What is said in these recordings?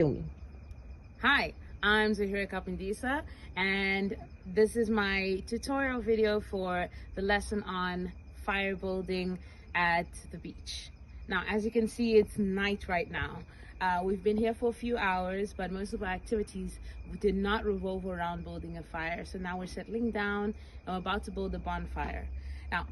Filming. Hi, I'm Zahira Kapindisa, and this is my tutorial video for the lesson on fire building at the beach. Now, as you can see, it's night right now. We've been here for a few hours, but most of our activities did not revolve around building a fire. So now we're settling down and we're about to build a bonfire. Now,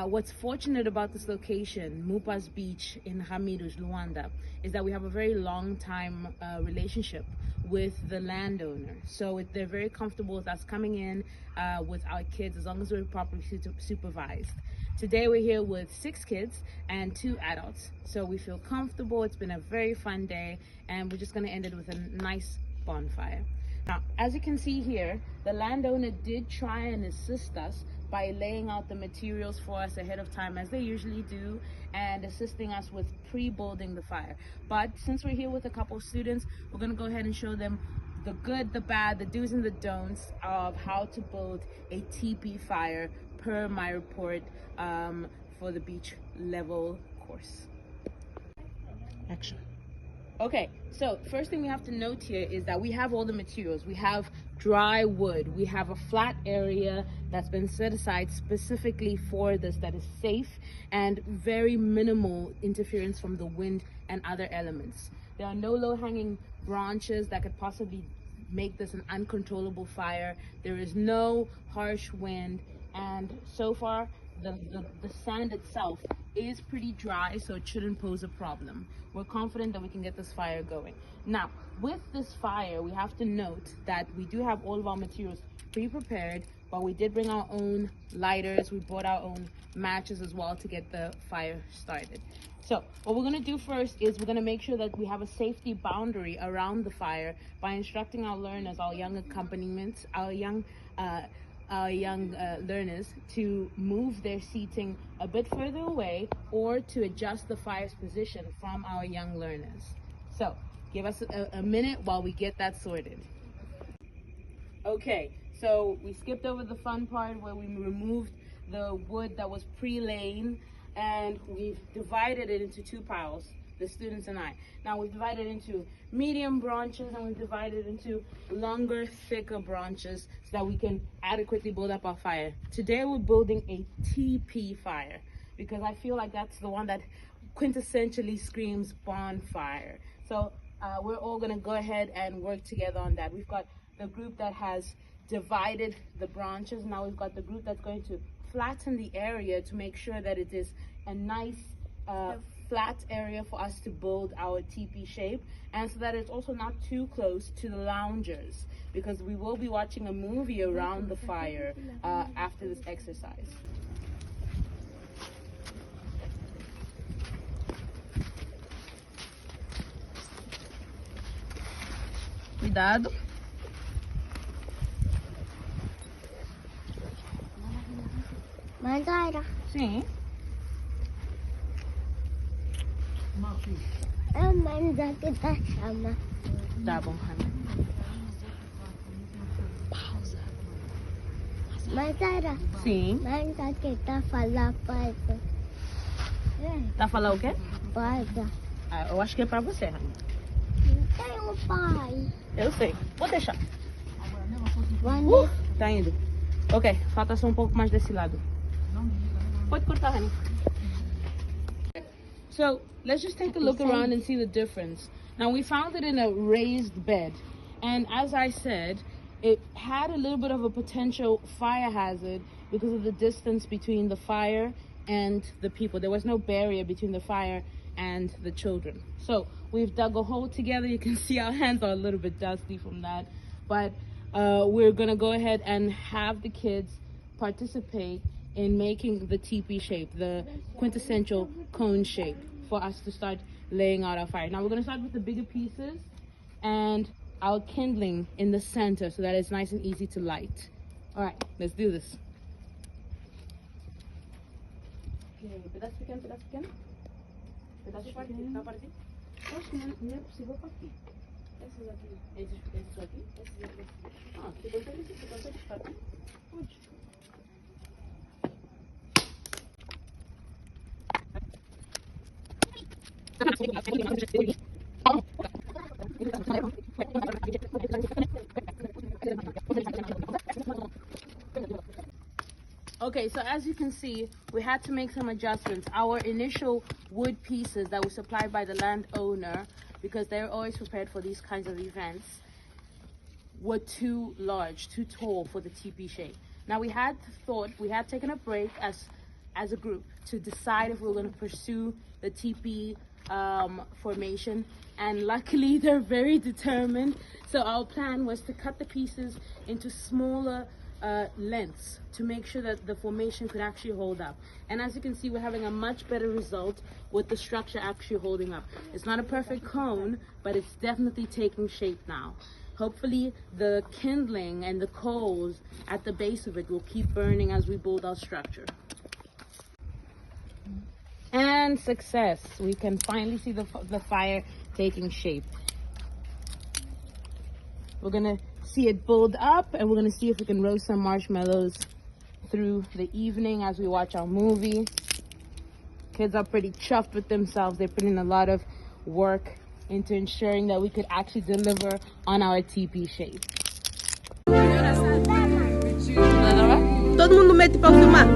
what's fortunate about this location, Mupas Beach in Hamidus, Luanda, is that we have a very long time relationship with the landowner. So they're very comfortable with us coming in with our kids as long as we're properly supervised. Today we're here with 6 kids and 2 adults. So we feel comfortable. It's been a very fun day and we're just gonna end it with a nice bonfire. Now, as you can see here, the landowner did try and assist us by laying out the materials for us ahead of time, as they usually do, and assisting us with pre-building the fire. But since we're here with a couple of students, we're going to go ahead and show them the good, the bad, the do's and the don'ts of how to build a teepee fire per my report for the beach level course. Action. Okay, so first thing we have to note here is that we have all the materials. We have dry wood. We have a flat area that's been set aside specifically for this, that is safe and very minimal interference from the wind and other elements. There are no low-hanging branches that could possibly make this an uncontrollable fire. There is no harsh wind, and so far the sand itself is pretty dry, so it shouldn't pose a problem. We're confident that we can get this fire going. Now, with this fire, we have to note that we do have all of our materials pre-prepared, but we did bring our own lighters. We brought our own matches as well to get the fire started. So what we're going to do first is we're going to make sure that we have a safety boundary around the fire by instructing our learners, our young accompaniments, our young learners to move their seating a bit further away or to adjust the fire's position from our young learners. So give us a minute while we get that sorted. Okay, so we skipped over the fun part where we removed the wood that was pre-laying, and we've divided it into 2 piles, the students and I. Now we've divided into medium branches and we've divided into longer, thicker branches so that we can adequately build up our fire. Today we're building a teepee fire because I feel like that's the one that quintessentially screams bonfire. So we're all gonna go ahead and work together on that. We've got the group that has divided the branches. Now we've got the group that's going to flatten the area to make sure that it is a nice flat area for us to build our teepee shape, and so that it's also not too close to the loungers, because we will be watching a movie around the fire after this exercise. Cuidado. Mandaira. Sim. É manda que tá chama. Tá bom, Hannah. Mandaira. Sim. Manda que tá falando pai. Tá falando o quê? Pai. Ah, eu acho que é pra você, Hannah. Não tem um pai. Eu sei. Vou deixar. Vamos. Tá indo. Ok, falta só um pouco mais desse lado. Pode cortar, Honey. So let's just take a look around and see the difference. Now we found it in a raised bed, and as I said, it had a little bit of a potential fire hazard because of the distance between the fire and the people. There was no barrier between the fire and the children. So we've dug a hole together. You can see our hands are a little bit dusty from that, but we're gonna go ahead and have the kids participate in making the teepee shape, the quintessential cone shape, for us to start laying out our fire. Now we're gonna start with the bigger pieces and our kindling in the center so that it's nice and easy to light. All right, let's do this. Okay, pedaço pequeno, pedaço pequeno. Pedaço pequeno. Tá partido? Acho que não é possível partir. Esses aqui. Esses aqui? Esses aqui. Ah, você consegue partir? Pode. Okay, so as you can see, we had to make some adjustments. Our initial wood pieces that were supplied by the landowner, because they're always prepared for these kinds of events, were too large, too tall for the teepee shape. Now we had taken a break as a group to decide if we were going to pursue the teepee formation, and luckily they're very determined. So our plan was to cut the pieces into smaller lengths to make sure that the formation could actually hold up. And as you can see, we're having a much better result with the structure actually holding up. It's not a perfect cone, but it's definitely taking shape now. Hopefully the kindling and the coals at the base of it will keep burning as we build our structure. And success. We can finally see the fire taking shape. We're gonna see it build up, and we're gonna see if we can roast some marshmallows through the evening as we watch our movie. Kids are pretty chuffed with themselves. They put in a lot of work into ensuring that we could actually deliver on our teepee shape. Todo mundo mete para filmar?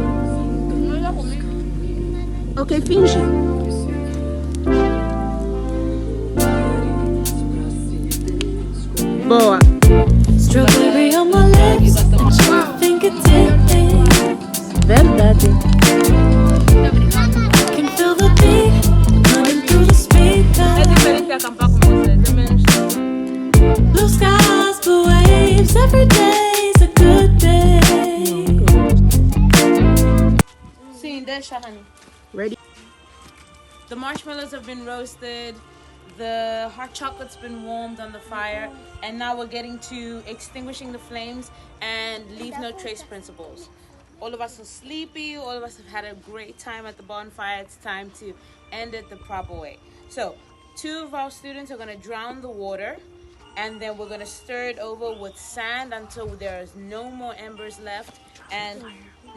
Ok, finge. Boa. Strawberry on my lips, fingertips. Verdade. Can feel the beat running through the speakers. Blue skies, blue waves. Every day's a good day. Sim, deixa, honey. Ready? The marshmallows have been roasted. The hot chocolate's been warmed on the fire, and now we're getting to extinguishing the flames and leave no trace principles. All of us are sleepy, all of us have had a great time at the bonfire. It's time to end it the proper way. So 2 of our students are going to drown the water, and then we're going to stir it over with sand until there is no more embers left and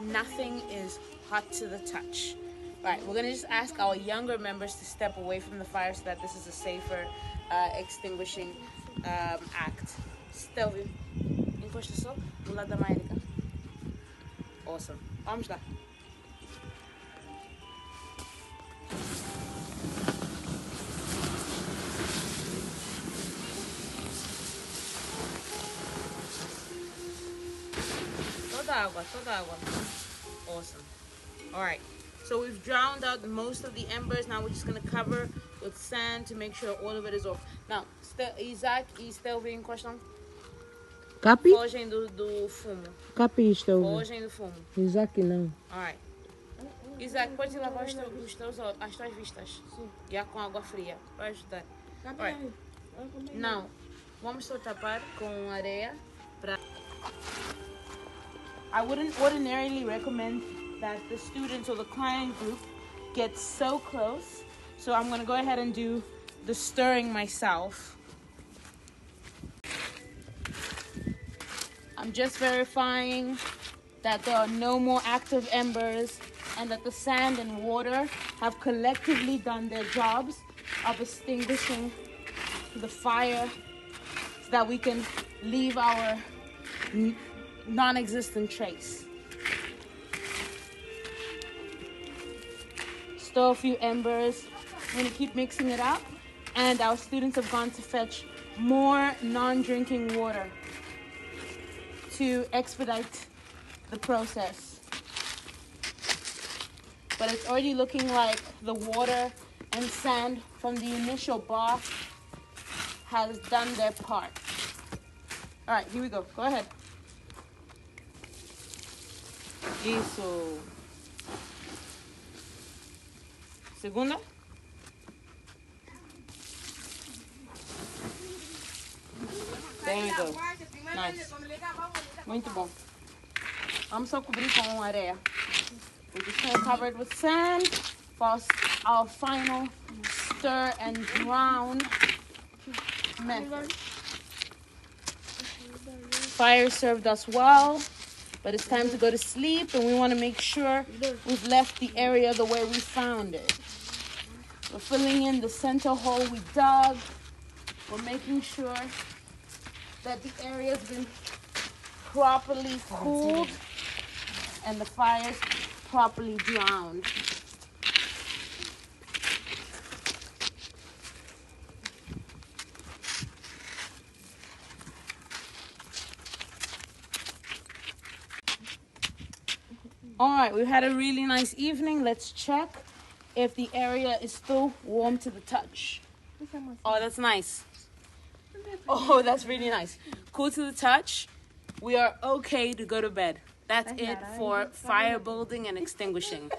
nothing is hot to the touch. Right, we're gonna just ask our younger members to step away from the fire so that this is a safer extinguishing act. Stelvio, encosta só do lado da América. Awesome. Vamos lá. Toda água. Awesome. All right. So we've drowned out most of the embers. Now we're just going to cover with sand to make sure all of it is off. Now, Isaac e Stelvio encostam. Capi? Fogem do fumo. Capi, estou. Fogem do fumo. Isaac não. Alright. Isaac, pode lavar as tuas vistas? Sim. Já com água fria. Vai ajudar. Alright. Não. Vamos só tapar com areia. I wouldn't ordinarily recommend that the students or the client group get so close. So I'm going to go ahead and do the stirring myself. I'm just verifying that there are no more active embers and that the sand and water have collectively done their jobs of extinguishing the fire so that we can leave our non-existent trace. Stir a few embers. We're gonna keep mixing it up, and our students have gone to fetch more non-drinking water to expedite the process. But it's already looking like the water and sand from the initial bath has done their part. All right, here we go. Go ahead. Isso. Segunda. There we go. Nice. Muito bom. Vamos só cobrir com areia. We're just going to cover it with sand for our final stir and drown method. Fire served us well, but it's time to go to sleep, and we want to make sure we've left the area the way we found it. We're filling in the center hole we dug. We're making sure that the area's been properly cooled and the fire's properly drowned. All right, we've had a really nice evening. Let's check if the area is still warm to the touch. Oh, that's nice. Oh, that's really nice. Cool to the touch. We are okay to go to bed. That's it for fire building and extinguishing.